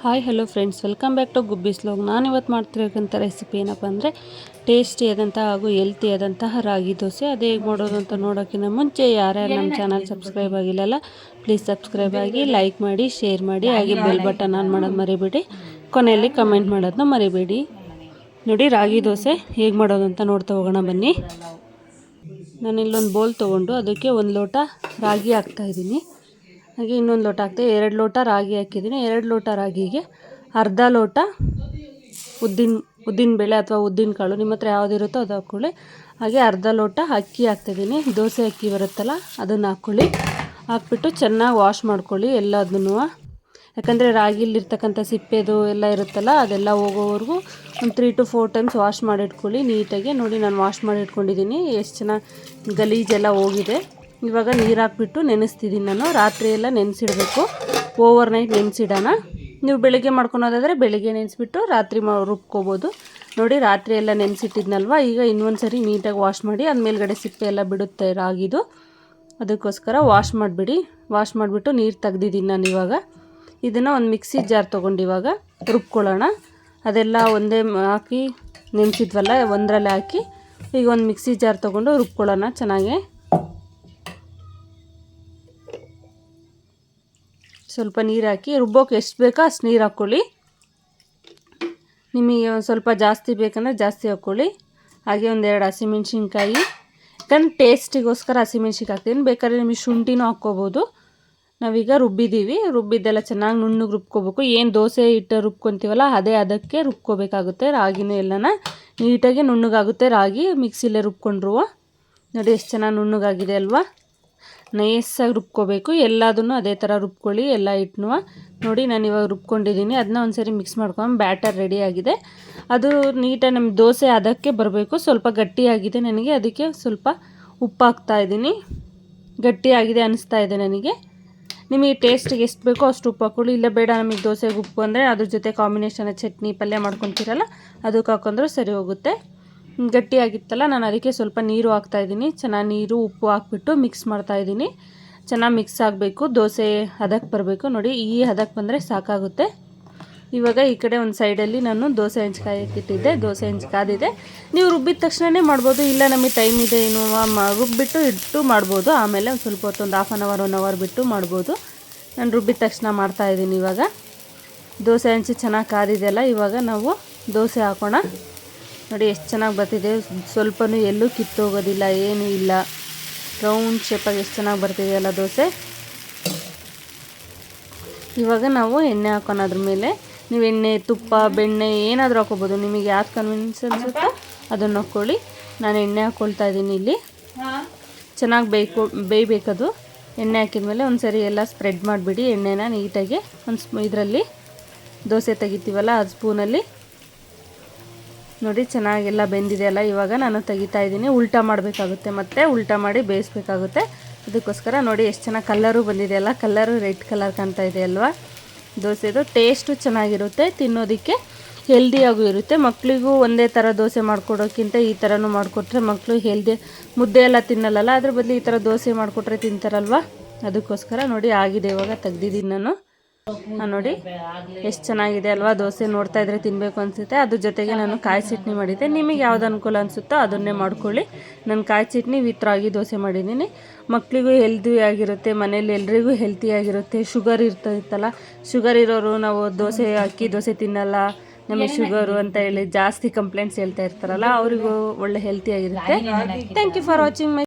Hi hello friends, welcome back to Gubbi's vlog. ನಾನು ಇವತ್ತು ಮಾಡ್ತಿರೋಂಥ recipe ಏನಪ್ಪ ಅಂದರೆ ಟೇಸ್ಟಿಯಾದಂಥ ಹಾಗೂ ಹೆಲ್ತಿಯಾದಂತಹ ರಾಗಿ ದೋಸೆ. ಅದು ಹೇಗೆ ಮಾಡೋದು ಅಂತ ನೋಡೋಕ್ಕಿಂತ ಮುಂಚೆ ಯಾರ್ಯಾರು ನಮ್ಮ ಚಾನಲ್ ಸಬ್ಸ್ಕ್ರೈಬ್ ಆಗಿಲ್ಲಲ್ಲ, ಪ್ಲೀಸ್ ಸಬ್ಸ್ಕ್ರೈಬ್ ಆಗಿ, ಲೈಕ್ ಮಾಡಿ, ಶೇರ್ ಮಾಡಿ, ಹಾಗೆ ಬೆಲ್ ಬಟನ್ ಆನ್ ಮಾಡೋದು ಮರಿಬೇಡಿ. ಕೊನೆಯಲ್ಲಿ ಕಮೆಂಟ್ ಮಾಡೋದನ್ನ ಮರಿಬೇಡಿ. ನೋಡಿ, ರಾಗಿ ದೋಸೆ ಹೇಗೆ ಮಾಡೋದು ಅಂತ ನೋಡ್ತಾ ಹೋಗೋಣ ಬನ್ನಿ. ನಾನಿಲ್ಲೊಂದು ಬೌಲ್ ತೊಗೊಂಡು ಅದಕ್ಕೆ 1 ಲೋಟ ರಾಗಿ ಹಾಕ್ತಾಯಿದ್ದೀನಿ. ಹಾಗೆ ಇನ್ನೊಂದು ಲೋಟ ಹಾಕ್ತೆ, 2 ಲೋಟ ರಾಗಿ ಹಾಕಿದ್ದೀನಿ. 2 ಲೋಟ ರಾಗಿಗೆ ಅರ್ಧ ಲೋಟ ಉದ್ದಿನ ಬೇಳೆ ಅಥವಾ ಉದ್ದಿನ ಕಾಳು, ನಿಮ್ಮ ಹತ್ರ ಯಾವುದಿರುತ್ತೋ ಅದು ಹಾಕ್ಕೊಳ್ಳಿ. ಹಾಗೆ ಅರ್ಧ ಲೋಟ ಅಕ್ಕಿ ಹಾಕ್ತಿದ್ದೀನಿ. ದೋಸೆ ಅಕ್ಕಿ ಬರುತ್ತಲ್ಲ ಅದನ್ನು ಹಾಕ್ಕೊಳ್ಳಿ. ಹಾಕ್ಬಿಟ್ಟು ಚೆನ್ನಾಗಿ ವಾಶ್ ಮಾಡ್ಕೊಳ್ಳಿ ಎಲ್ಲದನ್ನೂ. ಯಾಕಂದರೆ ರಾಗಿಲಿರ್ತಕ್ಕಂಥ ಸಿಪ್ಪೆದು ಎಲ್ಲ ಇರುತ್ತಲ್ಲ, ಅದೆಲ್ಲ ಹೋಗೋವರೆಗೂ ಒಂದು 3 to 4 ಟೈಮ್ಸ್ ವಾಶ್ ಮಾಡಿಟ್ಕೊಳ್ಳಿ ನೀಟಾಗಿ. ನೋಡಿ, ನಾನು ವಾಶ್ ಮಾಡಿ ಇಟ್ಕೊಂಡಿದ್ದೀನಿ. ಎಷ್ಟು ಚೆನ್ನಾಗಿ ಗಲೀಜೆಲ್ಲ ಹೋಗಿದೆ. ಇವಾಗ ನೀರು ಹಾಕ್ಬಿಟ್ಟು ನೆನೆಸ್ತಿದ್ದೀನಿ ನಾನು. ರಾತ್ರಿ ಎಲ್ಲ ನೆನೆಸಿಡಬೇಕು, ಓವರ್ ನೈಟ್ ನೆನೆಸಿಡೋಣ. ನೀವು ಬೆಳಗ್ಗೆ ಮಾಡ್ಕೊಳೋದಾದರೆ ಬೆಳಗ್ಗೆ ನೆನೆಸ್ಬಿಟ್ಟು ರಾತ್ರಿ ರುಬ್ಕೋಬೋದು. ನೋಡಿ, ರಾತ್ರಿ ಎಲ್ಲ ನೆನೆಸಿಟ್ಟಿದ್ನಲ್ವ, ಈಗ ಇನ್ನೊಂದು ಸರಿ ನೀಟಾಗಿ ವಾಶ್ ಮಾಡಿ. ಅದು ಮೇಲ್ಗಡೆ ಸಿಪ್ಪೆ ಎಲ್ಲ ಬಿಡುತ್ತೆ ರಾಗಿದು, ಅದಕ್ಕೋಸ್ಕರ ವಾಶ್ ಮಾಡಿಬಿಡಿ. ವಾಶ್ ಮಾಡಿಬಿಟ್ಟು ನೀರು ತೆಗ್ದಿದ್ದೀನಿ ನಾನು. ಇವಾಗ ಇದನ್ನು ಒಂದು ಮಿಕ್ಸಿ ಜಾರ್ ತೊಗೊಂಡು ಇವಾಗ ರುಬ್ಕೊಳ್ಳೋಣ. ಅದೆಲ್ಲ ಒಂದೇ ಹಾಕಿ ನೆನೆಸಿದ್ವಲ್ಲ, ಒಂದರಲ್ಲೇ ಹಾಕಿ ಈಗ ಒಂದು ಮಿಕ್ಸಿ ಜಾರ್ ತೊಗೊಂಡು ರುಬ್ಕೊಳ್ಳೋಣ ಚೆನ್ನಾಗಿ. ಸ್ವಲ್ಪ ನೀರು ಹಾಕಿ ರುಬ್ಬೋಕೆ ಎಷ್ಟು ಬೇಕೋ ಅಷ್ಟು ನೀರು ಹಾಕ್ಕೊಳ್ಳಿ. ನಿಮಗೆ ಸ್ವಲ್ಪ ಜಾಸ್ತಿ ಬೇಕಂದರೆ ಜಾಸ್ತಿ ಹಾಕ್ಕೊಳ್ಳಿ. ಹಾಗೆ 1-2 ಹಸಿಮೆಣ್ಸಿನ್ಕಾಯಿ, ಯಾಕಂದ್ರೆ ಟೇಸ್ಟಿಗೋಸ್ಕರ ಹಸಿಮೆಣ್ಸಿನ್ಕಾಯಿ ಹಾಕ್ತೀನಿ. ಬೇಕಾದ್ರೆ ನಿಮಗೆ ಶುಂಠಿನೂ ಹಾಕ್ಕೋಬೋದು. ನಾವೀಗ ರುಬ್ಬಿದ್ದೆಲ್ಲ ಚೆನ್ನಾಗಿ ನುಣ್ಣಗೆ ರುಬ್ಕೋಬೇಕು. ಏನು ದೋಸೆ ಹಿಟ್ಟು ರುಬ್ಕೊತೀವಲ್ಲ ಅದೇ ಅದಕ್ಕೆ ರುಬ್ಕೋಬೇಕಾಗುತ್ತೆ. ರಾಗಿನೂ ಎಲ್ಲನ ನೀಟಾಗಿ ನುಣ್ಣಗಾಗುತ್ತೆ ರಾಗಿ ಮಿಕ್ಸಿಲೇ ರುಬ್ಕೊಂಡ್ರು. ನೋಡಿ ಎಷ್ಟು ಚೆನ್ನಾಗಿ ನುಣ್ಣಗಾಗಿದೆ ಅಲ್ವಾ. ನೈಸಾಗಿ ರುಬ್ಕೋಬೇಕು. ಎಲ್ಲದನ್ನು ಅದೇ ಥರ ರುಬ್ಕೊಳ್ಳಿ, ಎಲ್ಲ ಹಿಟ್ಟನ್ನು. ನೋಡಿ, ನಾನು ಇವಾಗ ರುಬ್ಕೊಂಡಿದ್ದೀನಿ. ಅದನ್ನ ಒಂದು ಸರಿ ಮಿಕ್ಸ್ ಮಾಡ್ಕೊಂಡು ಬ್ಯಾಟರ್ ರೆಡಿಯಾಗಿದೆ. ಅದು ನೀಟಾಗಿ ನಮ್ಮ ದೋಸೆ ಅದಕ್ಕೆ ಬರಬೇಕು. ಸ್ವಲ್ಪ ಗಟ್ಟಿಯಾಗಿದೆ ನನಗೆ, ಅದಕ್ಕೆ ಸ್ವಲ್ಪ ಉಪ್ಪು ಹಾಕ್ತಾಯಿದ್ದೀನಿ. ಗಟ್ಟಿಯಾಗಿದೆ ಅನಿಸ್ತಾ ಇದೆ ನನಗೆ. ನಿಮಗೆ ಟೇಸ್ಟಿಗೆ ಎಷ್ಟು ಬೇಕೋ ಅಷ್ಟು ಉಪ್ಪು ಹಾಕ್ಕೊಳ್ಳಿ. ಇಲ್ಲ ಬೇಡ ನಮಗೆ ದೋಸೆಗೆ ಉಪ್ಪು ಅಂದರೆ ಅದ್ರ ಜೊತೆ ಕಾಂಬಿನೇಷನ್ ಚಟ್ನಿ ಪಲ್ಯ ಮಾಡ್ಕೊತೀರಲ್ಲ ಅದಕ್ಕೆ ಹಾಕೊಂಡ್ರೂ ಸರಿ ಹೋಗುತ್ತೆ. ಗಟ್ಟಿಯಾಗಿತ್ತಲ್ಲ, ನಾನು ಅದಕ್ಕೆ ಸ್ವಲ್ಪ ನೀರು ಹಾಕ್ತಾಯಿದ್ದೀನಿ. ಚೆನ್ನಾಗಿ ನೀರು ಉಪ್ಪು ಹಾಕ್ಬಿಟ್ಟು ಮಿಕ್ಸ್ ಮಾಡ್ತಾಯಿದ್ದೀನಿ. ಚೆನ್ನಾಗಿ ಮಿಕ್ಸ್ ಆಗಬೇಕು, ದೋಸೆ ಹದಕ್ಕೆ ಬರಬೇಕು. ನೋಡಿ, ಈ ಹದಕ್ಕೆ ಬಂದರೆ ಸಾಕಾಗುತ್ತೆ. ಇವಾಗ ಈ ಕಡೆ ಒಂದು ಸೈಡಲ್ಲಿ ನಾನು ದೋಸೆ ಹೆಂಚ್ಕಾಯಿ ಇಟ್ಟಿದ್ದೆ. ದೋಸೆ ಹೆಂಚು ಕಾದಿದೆ. ನೀವು ರುಬ್ಬಿದ ತಕ್ಷಣವೇ ಮಾಡ್ಬೋದು, ಇಲ್ಲ ನಮಗೆ ಟೈಮ್ ಇದೆ ಏನು ರುಬ್ಬಿಟ್ಟು ಇಟ್ಟು ಮಾಡ್ಬೋದು. ಆಮೇಲೆ ಒಂದು ಸ್ವಲ್ಪ ಹೊತ್ತು, ಒಂದು 1/2 hour 1 hour ಬಿಟ್ಟು ಮಾಡ್ಬೋದು. ನಾನು ರುಬ್ಬಿದ ತಕ್ಷಣ ಮಾಡ್ತಾಯಿದ್ದೀನಿ. ಇವಾಗ ದೋಸೆ ಹೆಂಚು ಚೆನ್ನಾಗಿ ಕಾದಿದೆಯಲ್ಲ, ಇವಾಗ ನಾವು ದೋಸೆ ಹಾಕೋಣ. ನೋಡಿ ಎಷ್ಟು ಚೆನ್ನಾಗಿ ಬರ್ತಿದೆ. ಸ್ವಲ್ಪನೂ ಎಲ್ಲೂ ಕಿತ್ತೋಗೋದಿಲ್ಲ, ಏನೂ ಇಲ್ಲ. ರೌಂಡ್ ಶೇಪಾಗಿ ಎಷ್ಟು ಚೆನ್ನಾಗಿ ಬರ್ತಿದೆಯಲ್ಲ ದೋಸೆ. ಇವಾಗ ನಾವು ಎಣ್ಣೆ ಹಾಕೋಣ ಅದ್ರ ಮೇಲೆ. ನೀವು ಎಣ್ಣೆ, ತುಪ್ಪ, ಬೆಣ್ಣೆ ಏನಾದರೂ ಹಾಕೋಬೋದು. ನಿಮಗೆ ಯಾವ್ದು ಕನ್ವಿನ್ಸ್ ಅನಿಸುತ್ತೋ ಅದನ್ನು ಹಾಕ್ಕೊಳ್ಳಿ. ನಾನು ಎಣ್ಣೆ ಹಾಕ್ಕೊಳ್ತಾ ಇದ್ದೀನಿ ಇಲ್ಲಿ. ಚೆನ್ನಾಗಿ ಬೇಯಬೇಕದು. ಎಣ್ಣೆ ಹಾಕಿದ್ಮೇಲೆ ಒಂದು ಸರಿ ಎಲ್ಲ ಸ್ಪ್ರೆಡ್ ಮಾಡಿಬಿಡಿ ಎಣ್ಣೆನ ನೀಟಾಗಿ. ಇದರಲ್ಲಿ ದೋಸೆ ತೆಗಿತೀವಲ್ಲ ಅದು ಸ್ಪೂನಲ್ಲಿ. ನೋಡಿ, ಚೆನ್ನಾಗೆಲ್ಲ ಬೆಂದಿದೆಯಲ್ಲ. ಇವಾಗ ನಾನು ತೆಗಿತಾ ಇದ್ದೀನಿ. ಉಲ್ಟಾ ಮಾಡಬೇಕಾಗುತ್ತೆ, ಮತ್ತು ಉಲ್ಟಾ ಮಾಡಿ ಬೇಯಿಸ್ಬೇಕಾಗುತ್ತೆ. ಅದಕ್ಕೋಸ್ಕರ ನೋಡಿ ಎಷ್ಟು ಚೆನ್ನಾಗಿ ಕಲ್ಲರು ಬಂದಿದೆಯಲ್ಲ. ಕಲ್ಲರು ರೆಡ್ ಕಲರ್ ಕಾಣ್ತಾ ಇದೆ ಅಲ್ವಾ. ದೋಸೆದು ಟೇಸ್ಟು ಚೆನ್ನಾಗಿರುತ್ತೆ, ತಿನ್ನೋದಕ್ಕೆ ಹೆಲ್ದಿಯಾಗೂ ಇರುತ್ತೆ. ಮಕ್ಕಳಿಗೂ ಒಂದೇ ಥರ ದೋಸೆ ಮಾಡಿಕೊಡೋಕ್ಕಿಂತ ಈ ಥರನೂ ಮಾಡಿಕೊಟ್ರೆ ಮಕ್ಕಳು ಹೆಲ್ದಿ, ಮುದ್ದೆ ಎಲ್ಲ ತಿನ್ನಲ್ಲ. ಅದ್ರ ಬದಲು ಈ ಥರ ದೋಸೆ ಮಾಡಿಕೊಟ್ರೆ ತಿಂತಾರಲ್ವ. ಅದಕ್ಕೋಸ್ಕರ ನೋಡಿ ಆಗಿದೆ. ಇವಾಗ ತೆಗ್ದಿದ್ದೀನಿ ನಾನು. ನೋಡಿ ಎಷ್ಟು ಚೆನ್ನಾಗಿದೆ ಅಲ್ವಾ ದೋಸೆ. ನೋಡ್ತಾ ಇದ್ರೆ ತಿನ್ನಬೇಕು ಅನಿಸುತ್ತೆ. ಅದ್ರ ಜೊತೆಗೆ ನಾನು ಕಾಯಿ ಚಟ್ನಿ ಮಾಡಿದ್ದೆ. ನಿಮಗೆ ಯಾವ್ದು ಅನುಕೂಲ ಅನಿಸುತ್ತೋ ಅದನ್ನೇ ಮಾಡ್ಕೊಳ್ಳಿ. ನಾನು ಕಾಯಿ ಚಟ್ನಿ ವಿತ್ ರಾಗಿ ದೋಸೆ ಮಾಡಿದ್ದೀನಿ. ಮಕ್ಕಳಿಗೂ ಹೆಲ್ದಿ ಆಗಿರುತ್ತೆ, ಮನೇಲಿ ಎಲ್ರಿಗೂ ಹೆಲ್ತಿಯಾಗಿರುತ್ತೆ. ಶುಗರ್ ಇರ್ತೈತಲ್ಲ, ಶುಗರ್ ಇರೋರು ನಾವು ಅಕ್ಕಿ ದೋಸೆ ತಿನ್ನಲ್ಲ, ನಮಗೆ ಶುಗರು ಅಂತ ಹೇಳಿ ಜಾಸ್ತಿ ಕಂಪ್ಲೇಂಟ್ಸ್ ಹೇಳ್ತಾ ಇರ್ತಾರಲ್ಲ, ಅವರಿಗೂ ಒಳ್ಳೆ ಹೆಲ್ತಿಯಾಗಿರುತ್ತೆ. Thank you for watching my